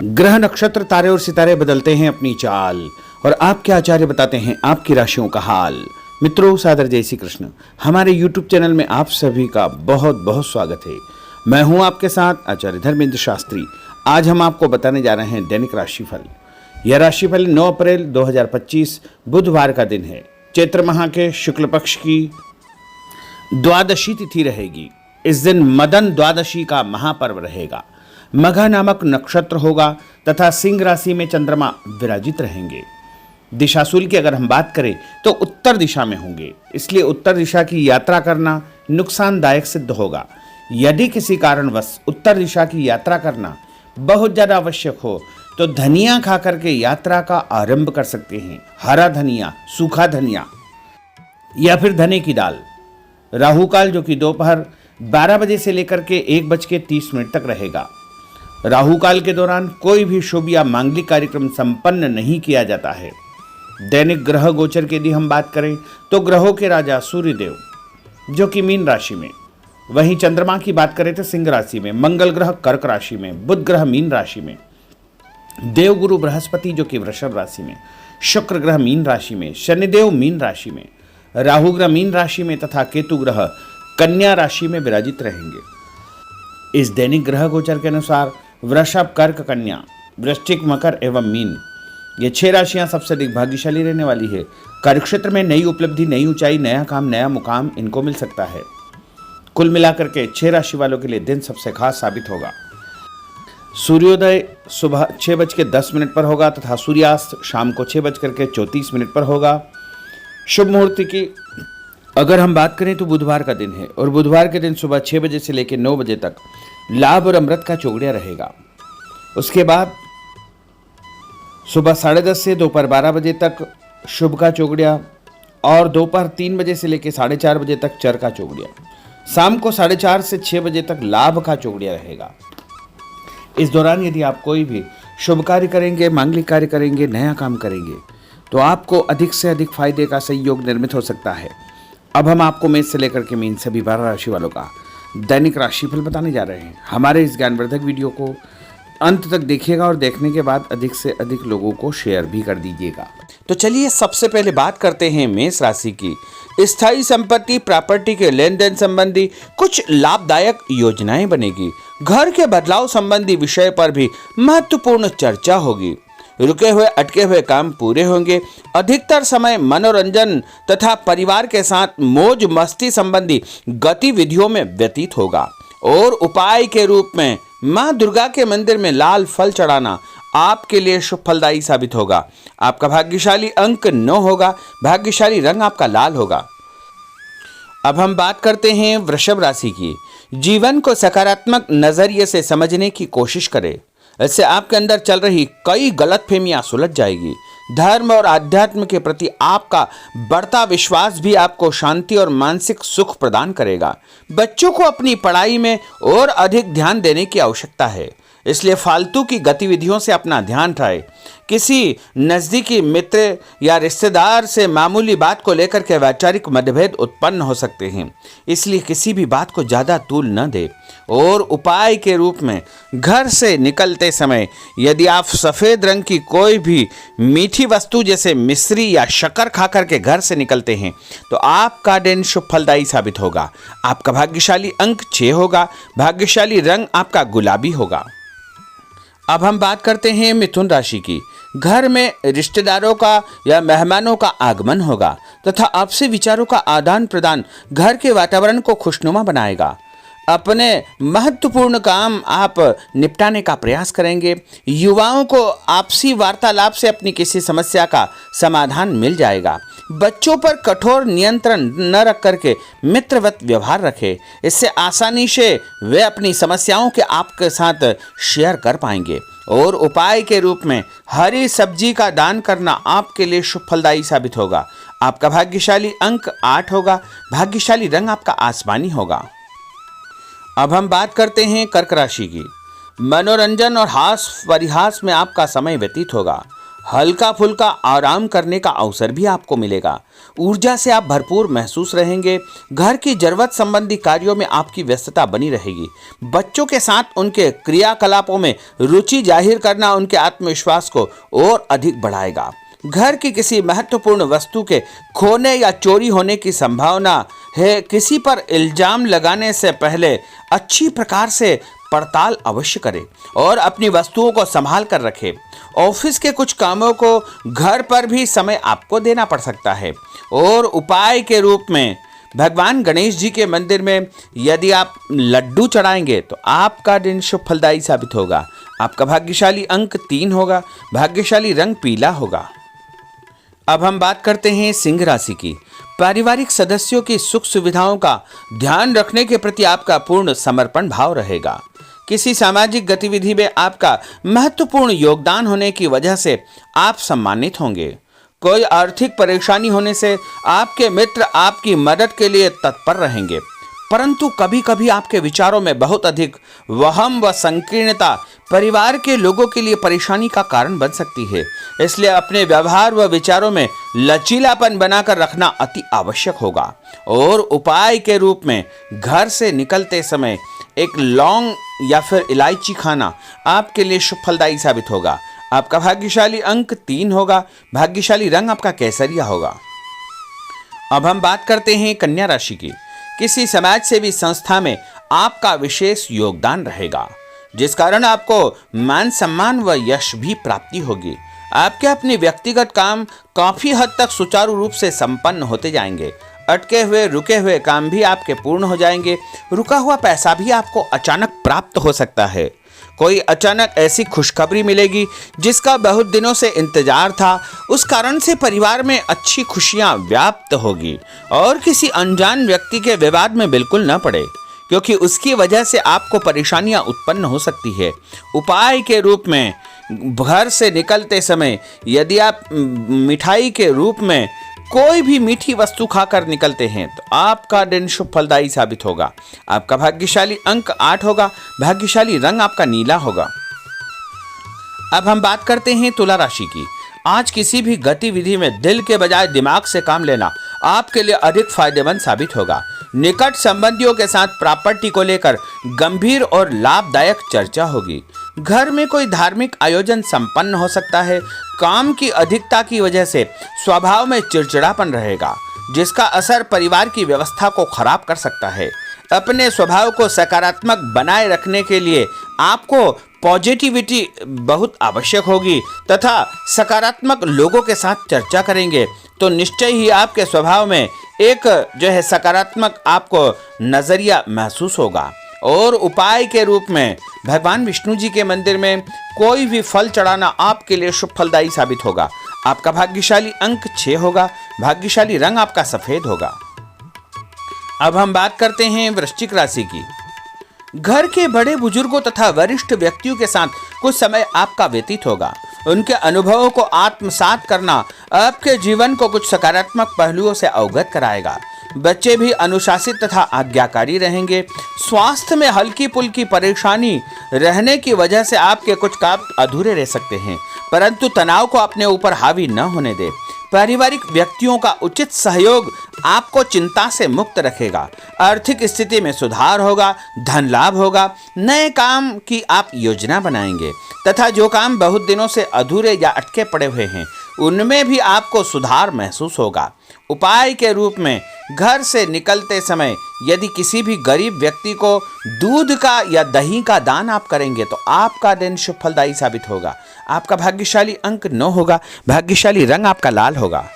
ग्रह नक्षत्र तारे और सितारे बदलते हैं अपनी चाल और आपके आचार्य बताते हैं आपकी राशियों का हाल। मित्रों, सादर जय श्री कृष्ण। हमारे YouTube चैनल में आप सभी का बहुत बहुत स्वागत है। मैं हूं आपके साथ आचार्य धर्मेंद्र शास्त्री। आज हम आपको बताने जा रहे हैं दैनिक राशिफल। यह राशिफल 9 अप्रैल 2025 बुधवार का दिन है। चैत्र माह के शुक्ल पक्ष की द्वादशी तिथि रहेगी। इस दिन मदन द्वादशी का महापर्व रहेगा। मघा नामक नक्षत्र होगा तथा सिंह राशि में चंद्रमा विराजित रहेंगे। दिशाशूल की अगर हम बात करें तो उत्तर दिशा में होंगे, इसलिए उत्तर दिशा की यात्रा करना नुकसानदायक सिद्ध होगा। यदि किसी कारणवश उत्तर दिशा की यात्रा करना बहुत ज्यादा आवश्यक हो तो धनिया खा करके यात्रा का आरंभ कर सकते हैं। हरा धनिया, सूखा धनिया या फिर धने की दाल। राहु काल जो कि दोपहर 12 बजे से लेकर के 1:30 तक रहेगा। राहु काल के दौरान कोई भी शुभ या मांगलिक कार्यक्रम संपन्न नहीं किया जाता है। दैनिक ग्रह गोचर की यदि हम बात करें तो ग्रहों के राजा सूर्यदेव जो कि मीन राशि में, वहीं चंद्रमा की बात करें तो सिंह राशि में, मंगल ग्रह कर्क राशि में, बुध ग्रह मीन राशि में, देव गुरु बृहस्पति जो कि वृषभ राशि में, शुक्र ग्रह मीन राशि में, शनिदेव मीन राशि में, राहु ग्रह मीन राशि में तथा केतु ग्रह कन्या राशि में विराजित रहेंगे। इस दैनिक ग्रह गोचर के अनुसार वृषभ, कर्क, कन्या, वृश्चिक, मकर एवं मीन, ये 6 राशियां सबसे अधिक भाग्यशाली रहने वाली है। कार्यक्षेत्र में नई उपलब्धि, नई ऊंचाई, नया काम, नया मुकाम इनको मिल सकता है। कुल मिलाकर के 6 राशि वालों के लिए दिन सबसे खास साबित होगा। सूर्योदय सुबह 6:10 पर होगा तथा सूर्यास्त शाम को 6:34 पर होगा। शुभ मुहूर्त की अगर हम बात करें तो बुधवार का दिन है और बुधवार के दिन सुबह 6 बजे से लेकर 9 बजे तक लाभ और अमृत का चौगड़िया रहेगा। उसके बाद सुबह 10:30 से दोपहर 12 बजे तक शुभ का चौगड़िया और दोपहर 3 बजे से लेकर 4:30 बजे तक चर का चौगड़िया। शाम को 4:30 से 6 बजे तक लाभ का चौगड़िया रहेगा। इस दौरान यदि आप कोई भी शुभ कार्य करेंगे, मांगलिक कार्य करेंगे, नया काम करेंगे तो आपको अधिक से अधिक फायदे का संयोग निर्मित हो सकता है। अब हम आपको मेष से लेकर के मीन सभी 12 राशि वालों का दैनिक राशिफल बताने जा रहे हैं। हमारे इस ज्ञानवर्धक वीडियो को अंत तक देखिएगा और देखने के बाद अधिक से अधिक लोगों को शेयर भी कर दीजिएगा। तो चलिए सबसे पहले बात करते हैं मेष राशि की। स्थायी संपत्ति, प्रॉपर्टी के लेन देन संबंधी कुछ लाभदायक योजनाएं बनेगी। घर के बदलाव संबंधी विषय पर भी महत्वपूर्ण चर्चा होगी। रुके हुए अटके हुए काम पूरे होंगे। अधिकतर समय मनोरंजन तथा परिवार के साथ मौज मस्ती संबंधी गतिविधियों में व्यतीत होगा और उपाय के रूप में मां दुर्गा के मंदिर में लाल फल चढ़ाना आपके लिए शुभ फलदायी साबित होगा। आपका भाग्यशाली अंक 9 होगा। भाग्यशाली रंग आपका लाल होगा। अब हम बात करते हैं वृषभ राशि की। जीवन को सकारात्मक नजरिए से समझने की कोशिश करें। इससे आपके अंदर चल रही कई गलतफहमियां सुलझ जाएगी। धर्म और आध्यात्म के प्रति आपका बढ़ता विश्वास भी आपको शांति और मानसिक सुख प्रदान करेगा। बच्चों को अपनी पढ़ाई में और अधिक ध्यान देने की आवश्यकता है, इसलिए फालतू की गतिविधियों से अपना ध्यान हटाएं। किसी नज़दीकी मित्र या रिश्तेदार से मामूली बात को लेकर के वैचारिक मतभेद उत्पन्न हो सकते हैं, इसलिए किसी भी बात को ज़्यादा तूल न दें। और उपाय के रूप में घर से निकलते समय यदि आप सफ़ेद रंग की कोई भी मीठी वस्तु जैसे मिश्री या शक्कर खा करके घर से निकलते हैं तो आपका दिन शुभ फलदायी साबित होगा। आपका भाग्यशाली अंक 6 होगा। भाग्यशाली रंग आपका गुलाबी होगा। अब हम बात करते हैं मिथुन राशि की। घर में रिश्तेदारों का या मेहमानों का आगमन होगा तथा आपसी विचारों का आदान प्रदान घर के वातावरण को खुशनुमा बनाएगा। अपने महत्वपूर्ण काम आप निपटाने का प्रयास करेंगे। युवाओं को आपसी वार्तालाप से अपनी किसी समस्या का समाधान मिल जाएगा। बच्चों पर कठोर नियंत्रण न रख करके मित्रवत व्यवहार रखें। इससे आसानी से वे अपनी समस्याओं के आपके साथ शेयर कर पाएंगे। और उपाय के रूप में हरी सब्जी का दान करना आपके लिए शुभ फलदायी साबित होगा। आपका भाग्यशाली अंक 8 होगा। भाग्यशाली रंग आपका आसमानी होगा। अब हम बात करते हैं कर्क राशि की। मनोरंजन और हास परिहास में आपका समय व्यतीत होगा। हल्का फुल्का आराम करने का अवसर भी आपको मिलेगा। ऊर्जा से आप भरपूर महसूस रहेंगे। घर की जरूरत संबंधी कार्यों में आपकी व्यस्तता बनी रहेगी। बच्चों के साथ उनके क्रियाकलापों में रुचि जाहिर करना उनके आत्मविश्वास को और अधिक बढ़ाएगा। घर की किसी महत्वपूर्ण वस्तु के खोने या चोरी होने की संभावना है। किसी पर इल्जाम लगाने से पहले अच्छी प्रकार से पड़ताल अवश्य करें और अपनी वस्तुओं को संभाल कर रखें। ऑफिस के कुछ कामों को घर पर भी समय आपको देना पड़ सकता है। और उपाय के रूप में भगवान गणेश जी के मंदिर में यदि आप लड्डू चढ़ाएंगे तो आपका दिन शुभ फलदायी साबित होगा। आपका भाग्यशाली अंक 3 होगा। भाग्यशाली रंग पीला होगा। अब हम बात करते हैं सिंह राशि की। पारिवारिक सदस्यों की सुख सुविधाओं का ध्यान रखने के प्रति आपका पूर्ण समर्पण भाव रहेगा। किसी सामाजिक गतिविधि में आपका महत्वपूर्ण योगदान होने की वजह से आप सम्मानित होंगे। कोई आर्थिक परेशानी होने से आपके मित्र आपकी मदद के लिए तत्पर रहेंगे, परंतु कभी कभी आपके विचारों में बहुत अधिक वहम व संकीर्णता परिवार के लोगों के लिए परेशानी का कारण बन सकती है। इसलिए अपने व्यवहार व विचारों में लचीलापन बनाकर रखना अति आवश्यक होगा। और उपाय के रूप में घर से निकलते समय एक लौंग या फिर इलायची खाना आपके लिए शुभ फलदायी साबित होगा। आपका भाग्यशाली अंक 3 होगा। भाग्यशाली रंग आपका केसरिया होगा। अब हम बात करते हैं कन्या राशि की। किसी समाज सेवी संस्था में आपका विशेष योगदान रहेगा, जिस कारण आपको मान सम्मान व यश भी प्राप्ति होगी। आपके अपने व्यक्तिगत काम काफी हद तक सुचारू रूप से संपन्न होते जाएंगे। अटके हुए रुके हुए काम भी आपके पूर्ण हो जाएंगे। रुका हुआ पैसा भी आपको अचानक प्राप्त हो सकता है। कोई अचानक ऐसी खुशखबरी मिलेगी जिसका बहुत दिनों से इंतजार था। उस कारण से परिवार में अच्छी खुशियां व्याप्त होगी। और किसी अनजान व्यक्ति के विवाद में बिल्कुल न पड़े, क्योंकि उसकी वजह से आपको परेशानियां उत्पन्न हो सकती है। उपाय के रूप में घर से निकलते समय यदि आप मिठाई के रूप में कोई भी मीठी वस्तु खाकर निकलते हैं तो आपका दिन शुभ फलदायी साबित होगा। आपका भाग्यशाली अंक 8 होगा। भाग्यशाली रंग आपका नीला होगा। अब हम बात करते हैं तुला राशि की। आज किसी भी गतिविधि में दिल के बजाय दिमाग से काम लेना आपके लिए अधिक फायदेमंद साबित होगा। निकट संबंधियों के साथ प्रॉपर्टी को लेकर गंभीर और लाभदायक चर्चा होगी। घर में कोई धार्मिक आयोजन संपन्न हो सकता है। काम की अधिकता की वजह से स्वभाव में चिड़चिड़ापन रहेगा, जिसका असर परिवार की व्यवस्था को खराब कर सकता है। अपने स्वभाव को सकारात्मक बनाए रखने के लिए आपको पॉजिटिविटी बहुत आवश्यक होगी तथा सकारात्मक लोगों के साथ चर्चा करेंगे तो निश्चय ही आपके स्वभाव में एक सकारात्मक आपको नजरिया महसूस होगा। और उपाय के रूप में भगवान विष्णु जी के मंदिर में कोई भी फल चढ़ाना आपके लिए शुभ फलदायी साबित होगा। आपका भाग्यशाली अंक 6 होगा। भाग्यशाली रंग आपका सफेद होगा। अब हम बात करते हैं वृश्चिक राशि की। घर के बड़े बुजुर्गों तथा वरिष्ठ व्यक्तियों के साथ कुछ समय आपका व्यतीत होगा। उनके अनुभवों को आत्मसात करना आपके जीवन को कुछ सकारात्मक पहलुओं से अवगत कराएगा। बच्चे भी अनुशासित तथा आज्ञाकारी रहेंगे। स्वास्थ्य में हल्की पुल्की परेशानी रहने की वजह से आपके कुछ काम अधूरे रह सकते हैं, परंतु तनाव को अपने ऊपर हावी न होने दें। पारिवारिक व्यक्तियों का उचित सहयोग आपको चिंता से मुक्त रखेगा। आर्थिक स्थिति में सुधार होगा। धन लाभ होगा। नए काम की आप योजना बनाएंगे तथा जो काम बहुत दिनों से अधूरे या अटके पड़े हुए हैं उनमें भी आपको सुधार महसूस होगा। उपाय के रूप में घर से निकलते समय यदि किसी भी गरीब व्यक्ति को दूध का या दही का दान आप करेंगे तो आपका दिन शुभ फलदायी साबित होगा। आपका भाग्यशाली अंक 9 होगा। भाग्यशाली रंग आपका लाल होगा।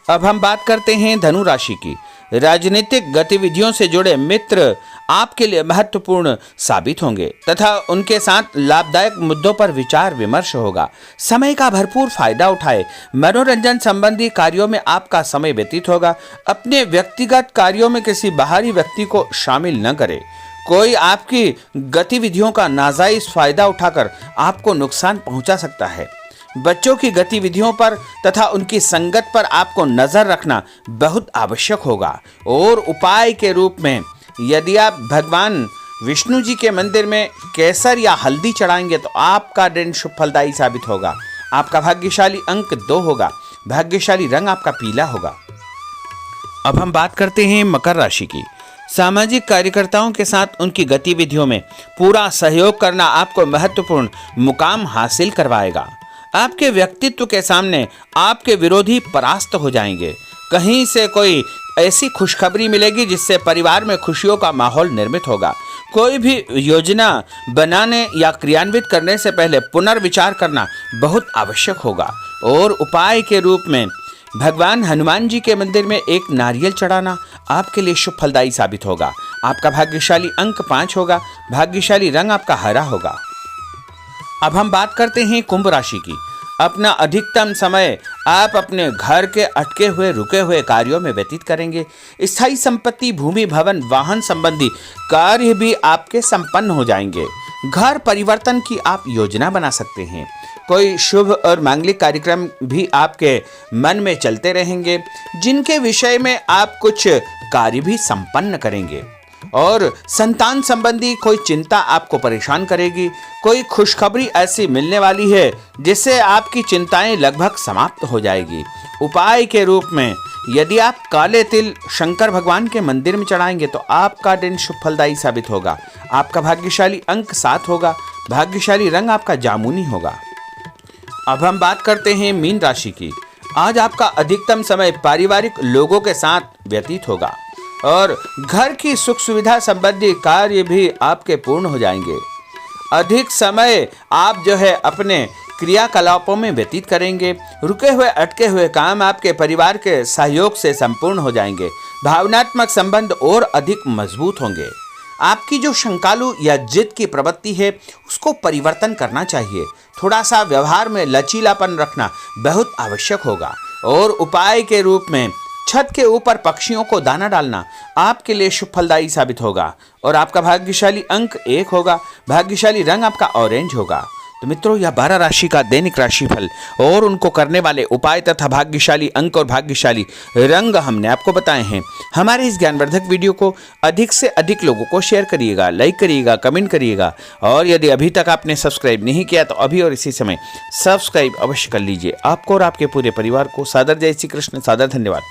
अब हम बात करते हैं धनु राशि की। राजनीतिक गतिविधियों से जुड़े मित्र आपके लिए महत्वपूर्ण साबित होंगे तथा उनके साथ लाभदायक मुद्दों पर विचार विमर्श होगा। समय का भरपूर फायदा उठाए। मनोरंजन संबंधी कार्यों में आपका समय व्यतीत होगा। अपने व्यक्तिगत कार्यों में किसी बाहरी व्यक्ति को शामिल न करें। कोई आपकी गतिविधियों का नाजायज फायदा उठाकर आपको नुकसान पहुंचा सकता है। बच्चों की गतिविधियों पर तथा उनकी संगत पर आपको नजर रखना बहुत आवश्यक होगा। और उपाय के रूप में यदि आप भगवान विष्णु जी के मंदिर में केसर या हल्दी चढ़ाएंगे तो आपका दिन शुभ फलदायी साबित होगा। आपका भाग्यशाली अंक 2 होगा। भाग्यशाली रंग आपका पीला होगा। अब हम बात करते हैं मकर राशि की। सामाजिक कार्यकर्ताओं के साथ उनकी गतिविधियों में पूरा सहयोग करना आपको महत्वपूर्ण मुकाम हासिल करवाएगा। आपके व्यक्तित्व के सामने आपके विरोधी परास्त हो जाएंगे। कहीं से कोई ऐसी खुशखबरी मिलेगी जिससे परिवार में खुशियों का माहौल निर्मित होगा। कोई भी योजना बनाने या क्रियान्वित करने से पहले पुनर्विचार करना बहुत आवश्यक होगा। और उपाय के रूप में भगवान हनुमान जी के मंदिर में एक नारियल चढ़ाना आपके लिए शुभ फलदायी साबित होगा। आपका भाग्यशाली अंक 5 होगा। भाग्यशाली रंग आपका हरा होगा। अब हम बात करते हैं कुंभ राशि की। अपना अधिकतम समय आप अपने घर के अटके हुए रुके हुए कार्यों में व्यतीत करेंगे। स्थायी संपत्ति, भूमि, भवन, वाहन संबंधी कार्य भी आपके संपन्न हो जाएंगे। घर परिवर्तन की आप योजना बना सकते हैं। कोई शुभ और मांगलिक कार्यक्रम भी आपके मन में चलते रहेंगे, जिनके विषय में आप कुछ कार्य भी संपन्न करेंगे। और संतान संबंधी कोई चिंता आपको परेशान करेगी। कोई खुशखबरी ऐसी मिलने वाली है जिससे आपकी चिंताएं लगभग समाप्त हो जाएगी। उपाय के रूप में यदि आप काले तिल शंकर भगवान के मंदिर में चढ़ाएंगे तो आपका दिन शुभ फलदायी साबित होगा। आपका भाग्यशाली अंक 7 होगा। भाग्यशाली रंग आपका जामुनी होगा। अब हम बात करते हैं मीन राशि की। आज आपका अधिकतम समय पारिवारिक लोगों के साथ व्यतीत होगा और घर की सुख सुविधा संबंधी कार्य भी आपके पूर्ण हो जाएंगे। अधिक समय आप अपने क्रियाकलापों में व्यतीत करेंगे। रुके हुए अटके हुए काम आपके परिवार के सहयोग से संपूर्ण हो जाएंगे। भावनात्मक संबंध और अधिक मजबूत होंगे। आपकी जो शंकालु या जिद की प्रवृत्ति है उसको परिवर्तन करना चाहिए। थोड़ा सा व्यवहार में लचीलापन रखना बहुत आवश्यक होगा। और उपाय के रूप में छत के ऊपर पक्षियों को दाना डालना आपके लिए शुभ फलदायी साबित होगा। और आपका भाग्यशाली अंक 1 होगा। भाग्यशाली रंग आपका ऑरेंज होगा। तो मित्रों, यह 12 राशि का दैनिक राशिफल और उनको करने वाले उपाय तथा भाग्यशाली अंक और भाग्यशाली रंग हमने आपको बताए हैं। हमारे इस ज्ञानवर्धक वीडियो को अधिक से अधिक लोगों को शेयर करिएगा, लाइक करिएगा, कमेंट करिएगा। और यदि अभी तक आपने सब्सक्राइब नहीं किया तो अभी और इसी समय सब्सक्राइब अवश्य कर लीजिए। आपको और आपके पूरे परिवार को सादर जय श्री कृष्ण, सादर धन्यवाद।